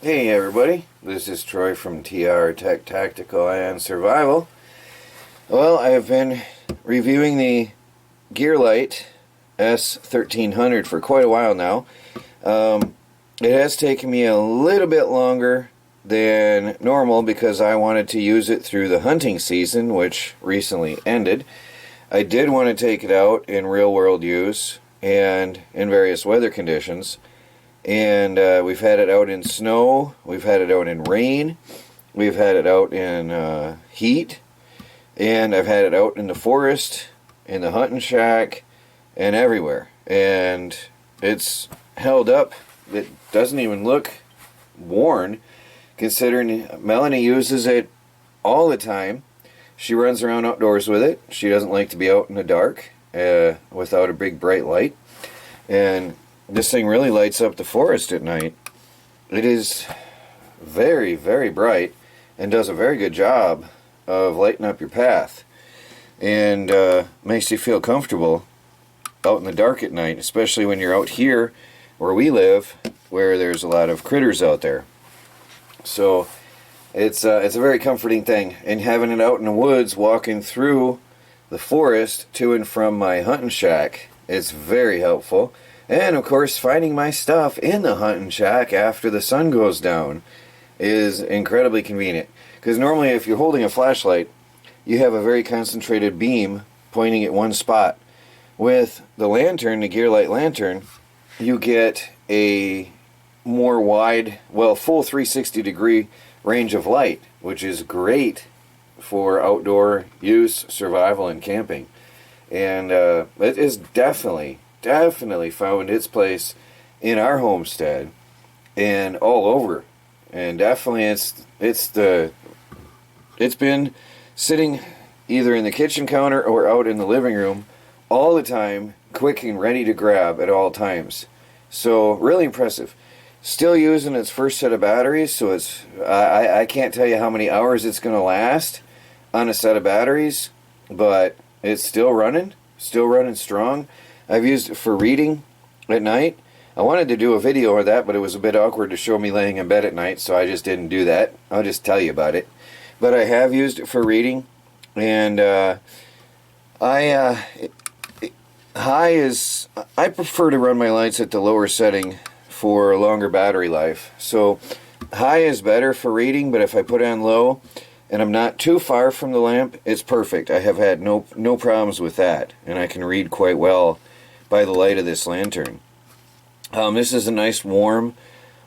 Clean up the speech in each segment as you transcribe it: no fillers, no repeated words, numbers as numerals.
Hey everybody, this is Troy from TR Tech Tactical and Survival. Well, I have been reviewing the Gearlight S1300 for quite a while now. It has taken me a little bit longer than normal because I wanted to use it through the hunting season, which recently ended. I did want to take it out in real world use and in various weather conditions. And we've had it out in snow, we've had it out in rain, we've had it out in heat, and I've had it out in the forest, in the hunting shack, and everywhere. And it's held up. It doesn't even look worn, considering Melanie uses it all the time. She runs around outdoors with it. She doesn't like to be out in the dark without a big bright light. And this thing really lights up the forest at night. It is very, very bright and does a very good job of lighting up your path. And makes you feel comfortable out in the dark at night, especially when you're out here where we live, where there's a lot of critters out there. So it's a very comforting thing. And having it out in the woods, walking through the forest to and from my hunting shack, it's very helpful. And of course, finding my stuff in the hunting shack after the sun goes down is incredibly convenient. Because normally if you're holding a flashlight, you have a very concentrated beam pointing at one spot. With the lantern, the Gearlight lantern, you get a more wide, well, full 360 degree range of light, which is great for outdoor use, survival, and camping. And it is definitely found its place in our homestead and all over. And definitely it's been sitting either in the kitchen counter or out in the living room all the time, quick and ready to grab at all times. So really impressive. Still using its first set of batteries, so it's I can't tell you how many hours it's going to last on a set of batteries, but it's still running strong. I've used it for reading at night. I wanted to do a video of that, but it was a bit awkward to show me laying in bed at night, so I just didn't do that. I'll just tell you about it. But I have used it for reading, and I prefer to run my lights at the lower setting for longer battery life. So high is better for reading, but if I put it on low and I'm not too far from the lamp, it's perfect. I have had no problems with that, and I can read quite well by the light of this lantern. This is a nice warm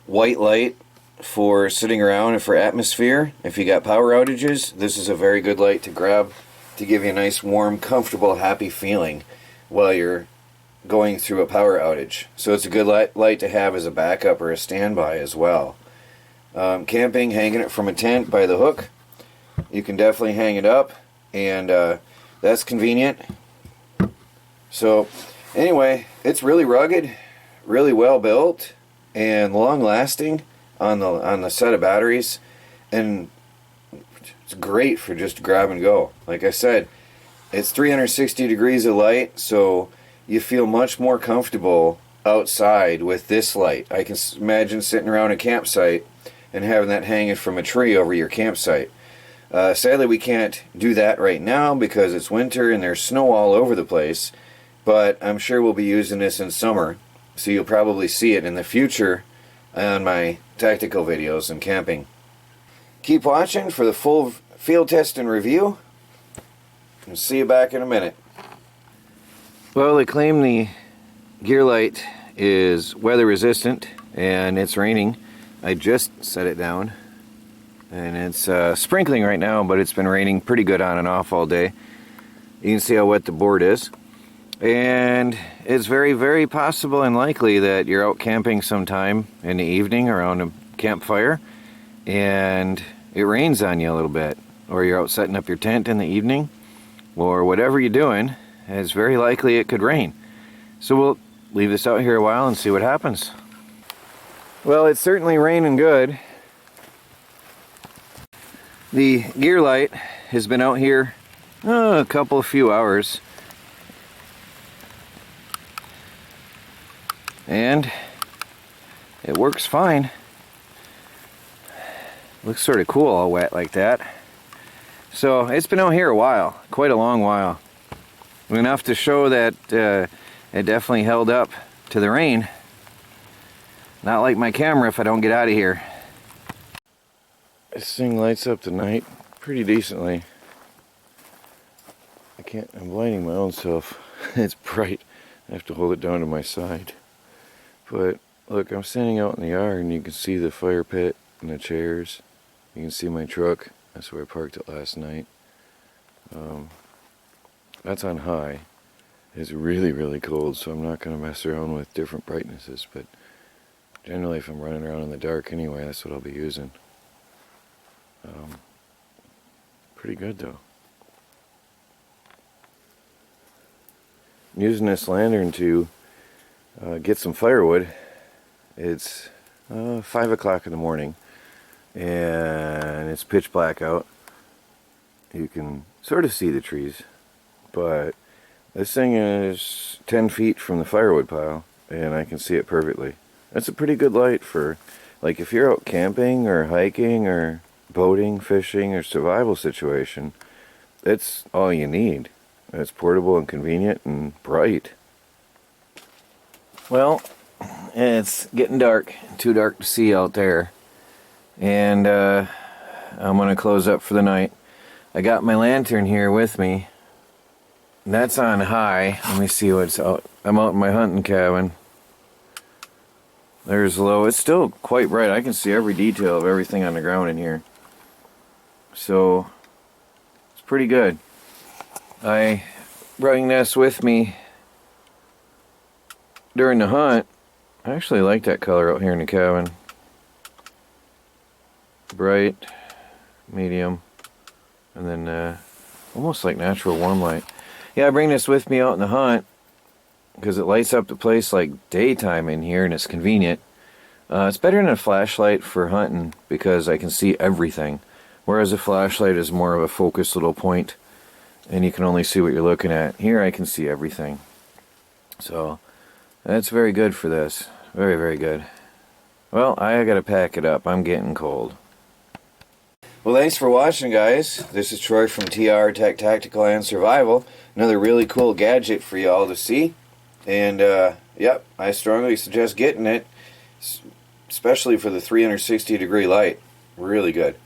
white light for sitting around and for atmosphere. If you got power outages, this is a very good light to grab to give you a nice warm, comfortable, happy feeling while you're going through a power outage. So it's a good light to have as a backup or a standby as well. Camping, hanging it from a tent by the hook, you can definitely hang it up, and that's convenient. So anyway, it's really rugged, really well built, and long lasting on the set of batteries, and it's great for just grab and go. Like I said, it's 360 degrees of light, so you feel much more comfortable outside with this light. I can imagine sitting around a campsite and having that hanging from a tree over your campsite. Sadly, we can't do that right now because it's winter and there's snow all over the place. But I'm sure we'll be using this in summer, so you'll probably see it in the future on my tactical videos and camping. Keep watching for the full field test and review, and see you back in a minute. Well, they claim the Gearlight is weather resistant, and it's raining. I just set it down, and it's sprinkling right now, but it's been raining pretty good on and off all day. You can see how wet the board is. And it's very, very possible and likely that you're out camping sometime in the evening around a campfire and it rains on you a little bit, or you're out setting up your tent in the evening, or whatever you're doing, it's very likely it could rain. So we'll leave this out here a while and see what happens. Well, it's certainly raining good. The Gearlight has been out here a few hours. And it works fine. Looks sort of cool all wet like that. So it's been out here a while, quite a long while. Enough to show that it definitely held up to the rain. Not like my camera if I don't get out of here. This thing lights up the night pretty decently. I'm blinding my own self. It's bright. I have to hold it down to my side. But look, I'm standing out in the yard and you can see the fire pit and the chairs. You can see my truck. That's where I parked it last night. That's on high. It's really, really cold, so I'm not going to mess around with different brightnesses, but generally if I'm running around in the dark anyway, that's what I'll be using. Pretty good though. I'm using this lantern to get some firewood. It's 5 o'clock in the morning and it's pitch black out. You can sort of see the trees, but this thing is 10 feet from the firewood pile and I can see it perfectly. That's a pretty good light for, like, if you're out camping or hiking or boating, fishing, or survival situation. That's all you need. It's portable and convenient and bright. Well, it's getting dark, too dark to see out there, and I'm going to close up for the night. I got my lantern here with me. That's on high. Let me see what's out. I'm out in my hunting cabin. There's low. It's still quite bright. I can see every detail of everything on the ground in here. So, it's pretty good. I bring this with me during the hunt. I actually like that color out here in the cabin. Bright, medium, and then almost like natural warm light. Yeah, I bring this with me out in the hunt because it lights up the place like daytime in here and it's convenient. It's better than a flashlight for hunting because I can see everything, whereas a flashlight is more of a focused little point and you can only see what you're looking at. Here I can see everything. So that's very good for this. Very, very good. Well, I gotta pack it up. I'm getting cold. Well, thanks for watching, guys. This is Troy from TR Tech Tactical and Survival. Another really cool gadget for y'all to see. And, yep, I strongly suggest getting it, especially for the 360 degree light. Really good.